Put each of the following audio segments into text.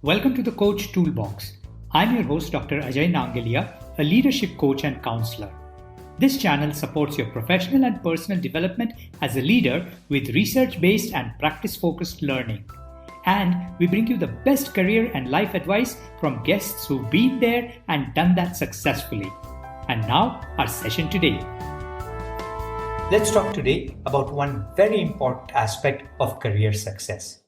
Welcome to the Coach Toolbox. I'm your host, Dr. Ajay Nangalia, a leadership coach and counselor. This channel supports your professional and personal development as a leader with research-based and practice-focused learning. And we bring you the best career and life advice from guests who've been there and done that successfully. And now, our session today. Let's talk today about one very important aspect of career success.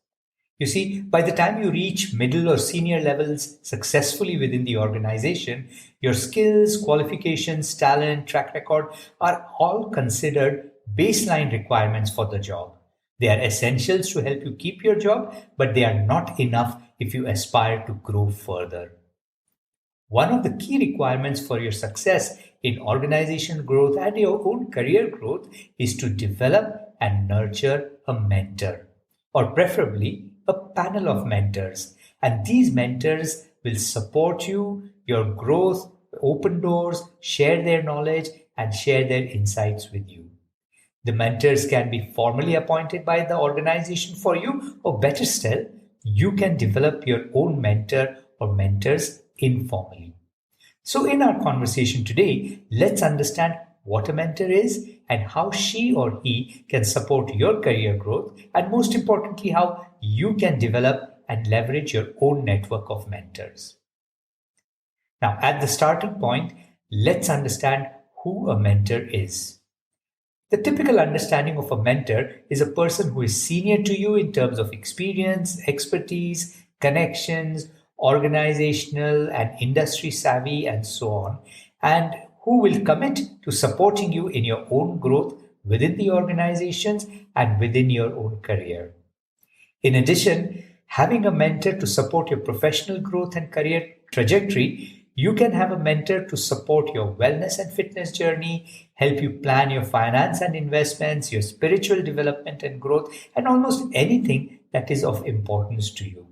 You see, by the time you reach middle or senior levels successfully within the organization, your skills, qualifications, talent, track record are all considered baseline requirements for the job. They are essentials to help you keep your job, but they are not enough if you aspire to grow further. One of the key requirements for your success in organization growth and your own career growth is to develop and nurture a mentor, or preferably a panel of mentors. And these mentors will support you, your growth, open doors, share their knowledge, and share their insights with you. The mentors can be formally appointed by the organization for you, or better still, you can develop your own mentor or mentors informally. So in our conversation today, let's understand what a mentor is and how she or he can support your career growth, and most importantly, how you can develop and leverage your own network of mentors. Now, at the starting point, let's understand who a mentor is. The typical understanding of a mentor is a person who is senior to you in terms of experience, expertise, connections, organizational and industry savvy, and so on, and who will commit to supporting you in your own growth within the organizations and within your own career. In addition, having a mentor to support your professional growth and career trajectory, you can have a mentor to support your wellness and fitness journey, help you plan your finance and investments, your spiritual development and growth, and almost anything that is of importance to you.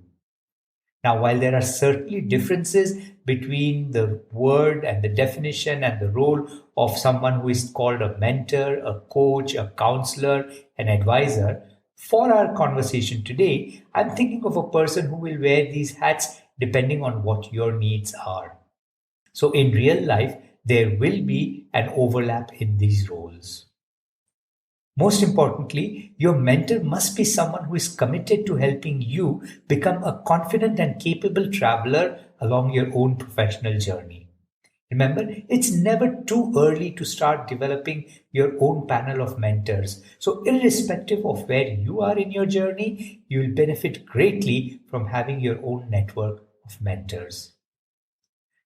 Now, while there are certainly differences between the word and the definition and the role of someone who is called a mentor, a coach, a counselor, an advisor, for our conversation today, I'm thinking of a person who will wear these hats depending on what your needs are. So in real life, there will be an overlap in these roles. Most importantly, your mentor must be someone who is committed to helping you become a confident and capable traveler along your own professional journey. Remember, it's never too early to start developing your own panel of mentors. So irrespective of where you are in your journey, you will benefit greatly from having your own network of mentors.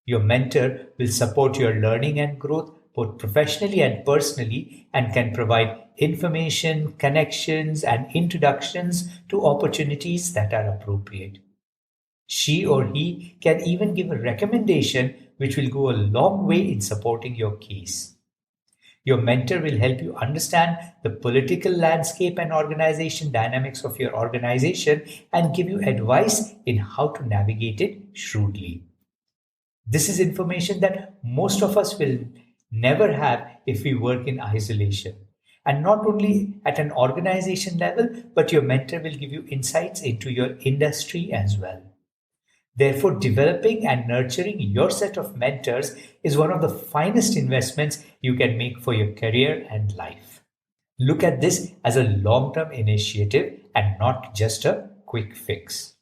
Your mentor will support your learning and growth both professionally and personally, and can provide information, connections, and introductions to opportunities that are appropriate. She or he can even give a recommendation which will go a long way in supporting your case. Your mentor will help you understand the political landscape and organization dynamics of your organization and give you advice in how to navigate it shrewdly. This is information that most of us will never have if we work in isolation. And not only at an organization level, but your mentor will give you insights into your industry as well. Therefore, developing and nurturing your set of mentors is one of the finest investments you can make for your career and life. Look at this as a long-term initiative and not just a quick fix.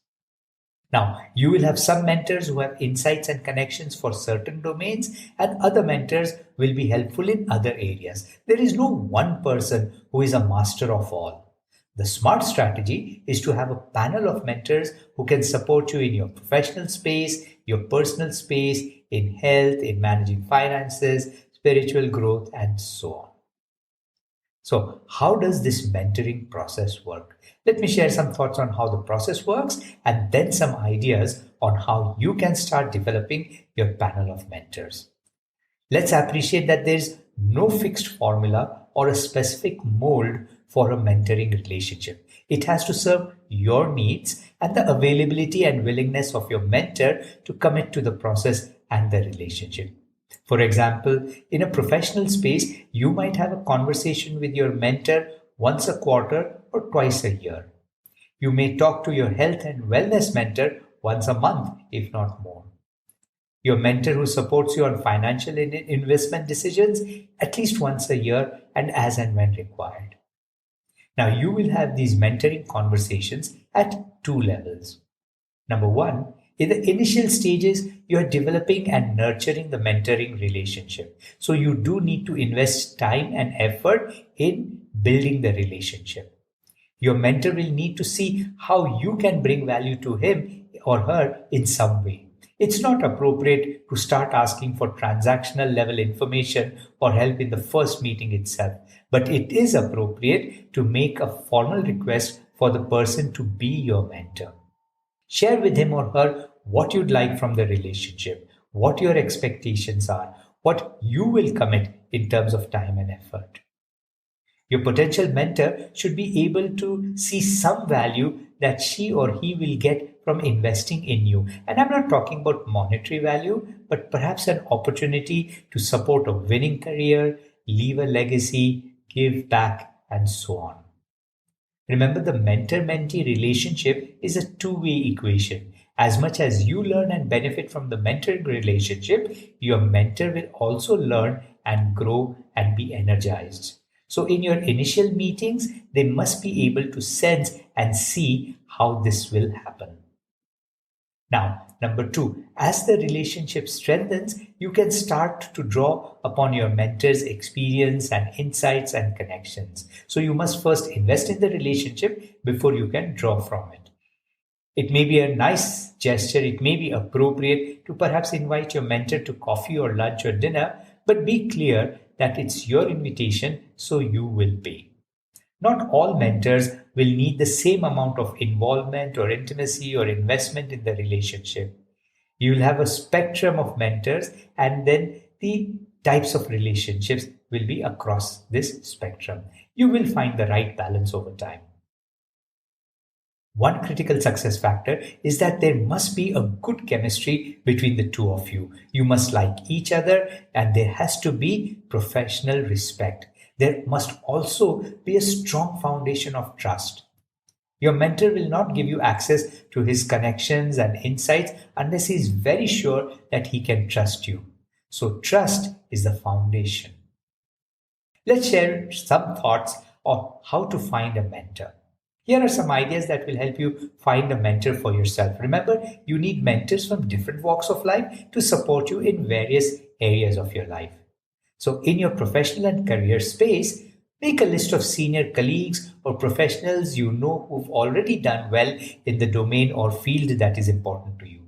Now, you will have some mentors who have insights and connections for certain domains, and other mentors will be helpful in other areas. There is no one person who is a master of all. The smart strategy is to have a panel of mentors who can support you in your professional space, your personal space, in health, in managing finances, spiritual growth, and so on. So how does this mentoring process work? Let me share some thoughts on how the process works and then some ideas on how you can start developing your panel of mentors. Let's appreciate that there's no fixed formula or a specific mold for a mentoring relationship. It has to serve your needs and the availability and willingness of your mentor to commit to the process and the relationship. For example, in a professional space, you might have a conversation with your mentor once a quarter or twice a year. You may talk to your health and wellness mentor once a month, if not more. Your mentor who supports you on financial investment decisions at least once a year and as and when required. Now, you will have these mentoring conversations at two levels. Number one, in the initial stages, you are developing and nurturing the mentoring relationship. So, you do need to invest time and effort in building the relationship. Your mentor will need to see how you can bring value to him or her in some way. It's not appropriate to start asking for transactional level information or help in the first meeting itself, but it is appropriate to make a formal request for the person to be your mentor. Share with him or her what you'd like from the relationship, what your expectations are, what you will commit in terms of time and effort. Your potential mentor should be able to see some value that she or he will get from investing in you. And I'm not talking about monetary value, but perhaps an opportunity to support a winning career, leave a legacy, give back, and so on. Remember, the mentor-mentee relationship is a two-way equation. As much as you learn and benefit from the mentoring relationship, your mentor will also learn and grow and be energized. So in your initial meetings, they must be able to sense and see how this will happen. Now, number two, as the relationship strengthens, you can start to draw upon your mentor's experience and insights and connections. So you must first invest in the relationship before you can draw from it. It may be a nice gesture, it may be appropriate to perhaps invite your mentor to coffee or lunch or dinner, but be clear that it's your invitation, so you will pay. Not all mentors will need the same amount of involvement or intimacy or investment in the relationship. You will have a spectrum of mentors, and then the types of relationships will be across this spectrum. You will find the right balance over time. One critical success factor is that there must be a good chemistry between the two of you. You must like each other, and there has to be professional respect. There must also be a strong foundation of trust. Your mentor will not give you access to his connections and insights unless he is very sure that he can trust you. So trust is the foundation. Let's share some thoughts on how to find a mentor. Here are some ideas that will help you find a mentor for yourself. Remember, you need mentors from different walks of life to support you in various areas of your life. So in your professional and career space, make a list of senior colleagues or professionals you know who've already done well in the domain or field that is important to you.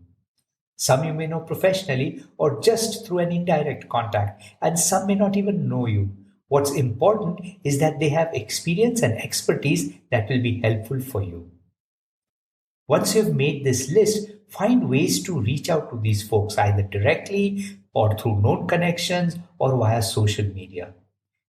Some you may know professionally or just through an indirect contact, and some may not even know you. What's important is that they have experience and expertise that will be helpful for you. Once you've made this list, find ways to reach out to these folks either directly or through known connections or via social media.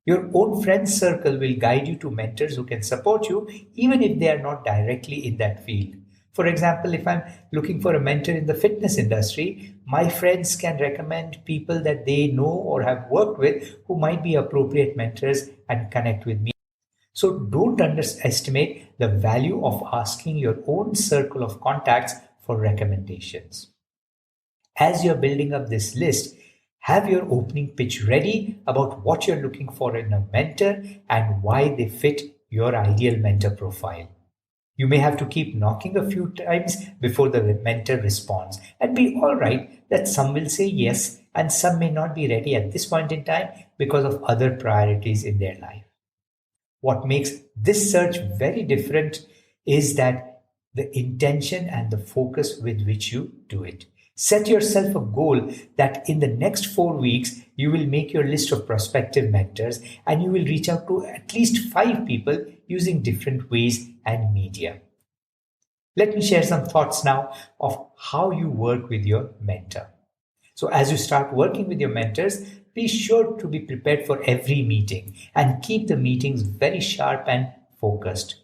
Your own friends circle will guide you to mentors who can support you even if they are not directly in that field. For example, if I'm looking for a mentor in the fitness industry, my friends can recommend people that they know or have worked with who might be appropriate mentors and connect with me. So don't underestimate the value of asking your own circle of contacts for recommendations. As you're building up this list, have your opening pitch ready about what you're looking for in a mentor and why they fit your ideal mentor profile. You may have to keep knocking a few times before the mentor responds, and be all right that some will say yes and some may not be ready at this point in time because of other priorities in their life. What makes this search very different is that the intention and the focus with which you do it. Set yourself a goal that in the next 4 weeks, you will make your list of prospective mentors and you will reach out to at least 5 people using different ways and media. Let me share some thoughts now of how you work with your mentor. So as you start working with your mentors, be sure to be prepared for every meeting and keep the meetings very sharp and focused.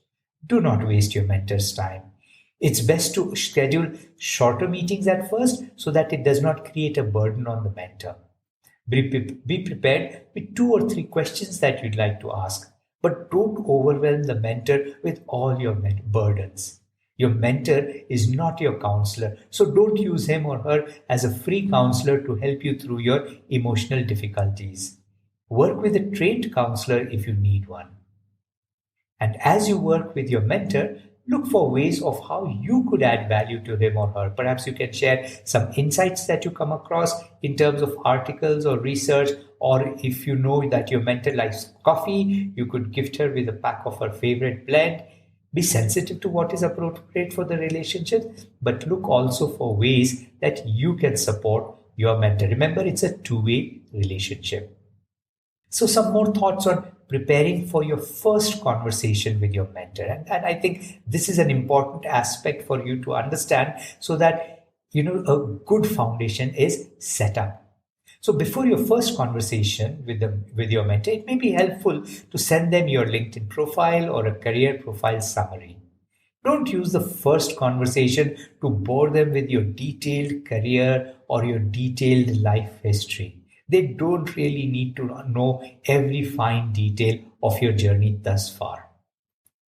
Do not waste your mentor's time. It's best to schedule shorter meetings at first so that it does not create a burden on the mentor. Be prepared with 2 or 3 questions that you'd like to ask, but don't overwhelm the mentor with all your burdens. Your mentor is not your counselor, so don't use him or her as a free counselor to help you through your emotional difficulties. Work with a trained counselor if you need one. And as you work with your mentor, look for ways of how you could add value to him or her. Perhaps you can share some insights that you come across in terms of articles or research, or if you know that your mentor likes coffee, you could gift her with a pack of her favorite blend. Be sensitive to what is appropriate for the relationship, but look also for ways that you can support your mentor. Remember, it's a two-way relationship. So, some more thoughts on preparing for your first conversation with your mentor. And I think this is an important aspect for you to understand so that a good foundation is set up. So, before your first conversation with your mentor, it may be helpful to send them your LinkedIn profile or a career profile summary. Don't use the first conversation to bore them with your detailed career or your detailed life history. They don't really need to know every fine detail of your journey thus far.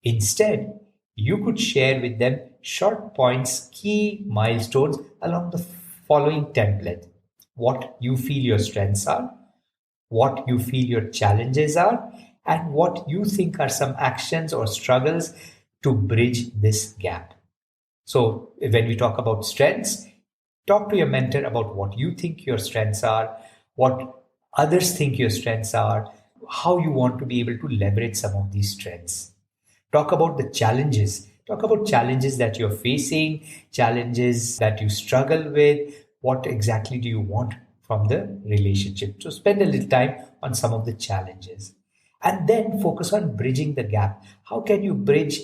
Instead, you could share with them short points, key milestones along the following template: what you feel your strengths are, what you feel your challenges are, and what you think are some actions or struggles to bridge this gap. So, when we talk about strengths, talk to your mentor about what you think your strengths are, what others think your strengths are, how you want to be able to leverage some of these strengths. Talk about the challenges. Talk about challenges that you're facing, challenges that you struggle with. What exactly do you want from the relationship? So spend a little time on some of the challenges. And then focus on bridging the gap. How can you bridge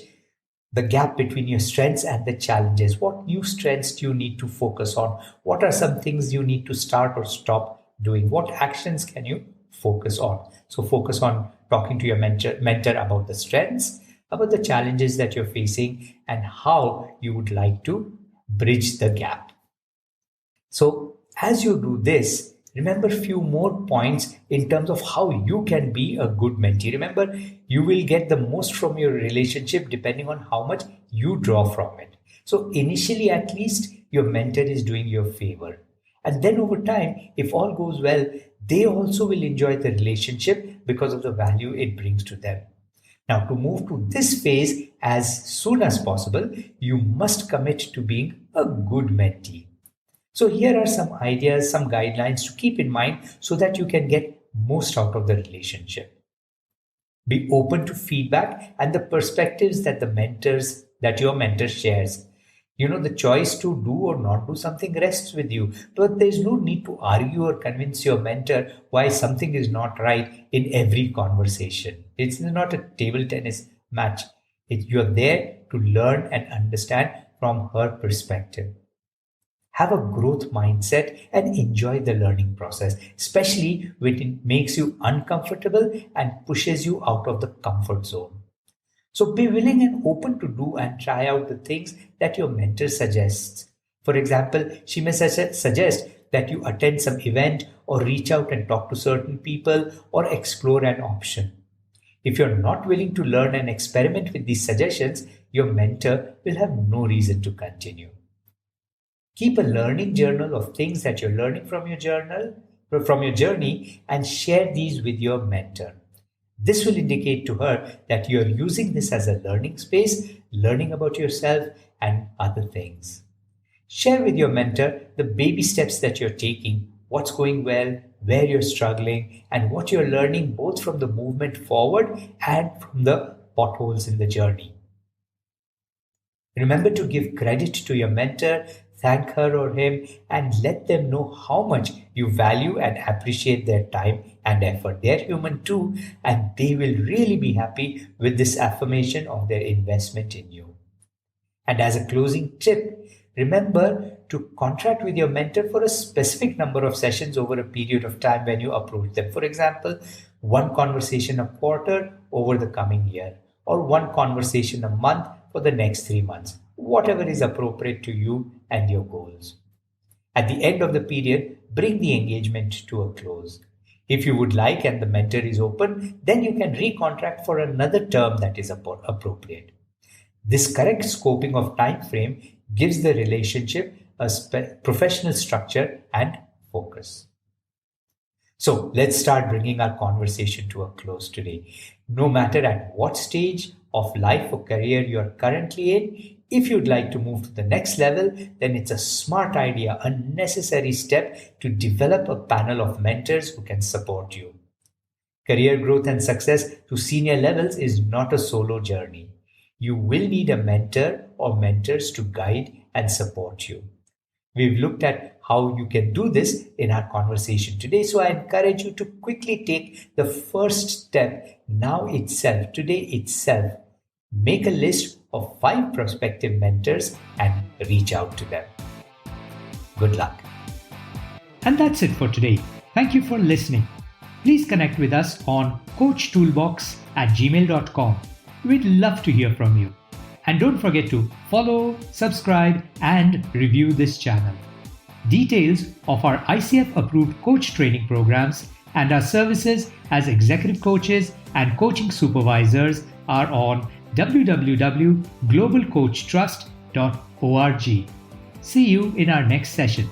the gap between your strengths and the challenges? What new strengths do you need to focus on? What are some things you need to start or stop doing? What actions can you focus on? So focus on talking to your mentor about the strengths, about the challenges that you're facing, and how you would like to bridge the gap. So as you do this, remember a few more points in terms of how you can be a good mentee. Remember, you will get the most from your relationship depending on how much you draw from it. So initially, at least, your mentor is doing you a favor. And then over time, if all goes well, they also will enjoy the relationship because of the value it brings to them. Now, to move to this phase as soon as possible, you must commit to being a good mentee. So here are some ideas, some guidelines to keep in mind so that you can get most out of the relationship. Be open to feedback and the perspectives that your mentor shares. The choice to do or not do something rests with you, but there's no need to argue or convince your mentor why something is not right in every conversation. It's not a table tennis match. You're there to learn and understand from her perspective. Have a growth mindset and enjoy the learning process, especially when it makes you uncomfortable and pushes you out of the comfort zone. So be willing and open to do and try out the things that your mentor suggests. For example, she may suggest that you attend some event or reach out and talk to certain people or explore an option. If you're not willing to learn and experiment with these suggestions, your mentor will have no reason to continue. Keep a learning journal of things that you're learning from your journey, and share these with your mentor. This will indicate to her that you're using this as a learning space, learning about yourself and other things. Share with your mentor the baby steps that you're taking, what's going well, where you're struggling, and what you're learning both from the movement forward and from the potholes in the journey. Remember to give credit to your mentor, thank her or him, and let them know how much you value and appreciate their time and effort. They're human too, and they will really be happy with this affirmation of their investment in you. And as a closing tip, remember to contract with your mentor for a specific number of sessions over a period of time when you approach them. For example, one conversation a quarter over the coming year, or one conversation a month for the next 3 months, whatever is appropriate to you and your goals. At the end of the period, bring the engagement to a close. If you would like and the mentor is open, then you can recontract for another term that is appropriate. This correct scoping of time frame gives the relationship a professional structure and focus. So let's start bringing our conversation to a close today. No matter at what stage of life or career you're currently in, if you'd like to move to the next level, then it's a smart idea, a necessary step to develop a panel of mentors who can support you. Career growth and success to senior levels is not a solo journey. You will need a mentor or mentors to guide and support you. We've looked at how you can do this in our conversation today, so I encourage you to quickly take the first step now itself, today itself. Make a list of 5 prospective mentors and reach out to them. Good luck. And that's it for today. Thank you for listening. Please connect with us on coachtoolbox@gmail.com. We'd love to hear from you. And don't forget to follow, subscribe, and review this channel. Details of our ICF-approved coach training programs and our services as executive coaches and coaching supervisors are on www.globalcoachtrust.org. See you in our next session.